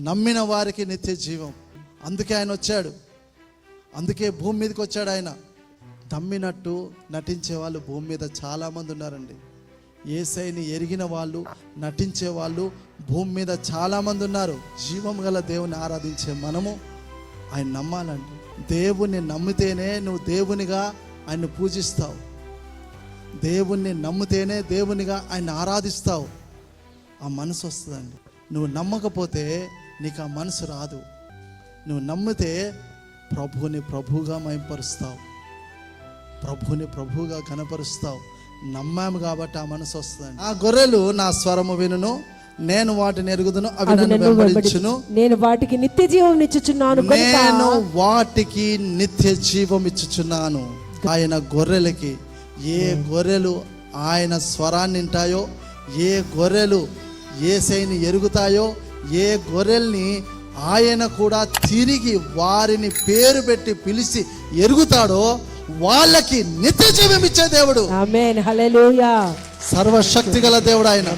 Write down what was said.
నమ్మిన వారికి నిత్య జీవం. అందుకే ఆయన వచ్చాడు, అందుకే భూమి మీదకి వచ్చాడు ఆయన. నమ్మినట్టు నటించే వాళ్ళు భూమి మీద చాలామంది ఉన్నారండి. యేసయ్యని ఎరిగిన వాళ్ళు, నటించే వాళ్ళు భూమి మీద చాలామంది ఉన్నారు. జీవం గల దేవుని ఆరాధించే మనము ఆయన నమ్మాలండి. దేవుణ్ణి నమ్మితేనే నువ్వు దేవునిగా ఆయన్ని పూజిస్తావు. దేవుణ్ణి నమ్మితేనే దేవునిగా ఆయన ఆరాధిస్తావు. ఆ మనసు వస్తుందండి. నువ్వు నమ్మకపోతే నీకు ఆ మనసు రాదు. నువ్వు నమ్మితే ప్రభువుని ప్రభువుగా మహింపరుస్తావు, ప్రభువుని ప్రభువుగా ఘనపరుస్తావు. నమ్మాము కాబట్టి ఆ మనసు వస్తుందండి. ఆ గొర్రెలు నా స్వరము వినును, నేను వాటిని ఎరుగుదును, అవి నన్ను వెంబడించును, నేను వాటికి నిత్య జీవం ఇచ్చుచున్నాను. నేను వాటికి నిత్య జీవం ఇచ్చుచున్నాను. ఆయన గొర్రెలకి, ఏ గొర్రెలు ఆయన స్వరాన్ని వింటాయో, ఏ గొర్రెలు యేసయ్యని ఎరుగుతాయో, ఏ గొర్రెల్ని ఆయన కూడా తిరిగి వారిని పేరు పెట్టి పిలిచి ఎరుగుతాడో వాళ్ళకి నిత్య జీవం ఇచ్చే దేవుడు. ఆమేన్, హల్లెలూయా. సర్వశక్తి గల దేవుడు ఆయన.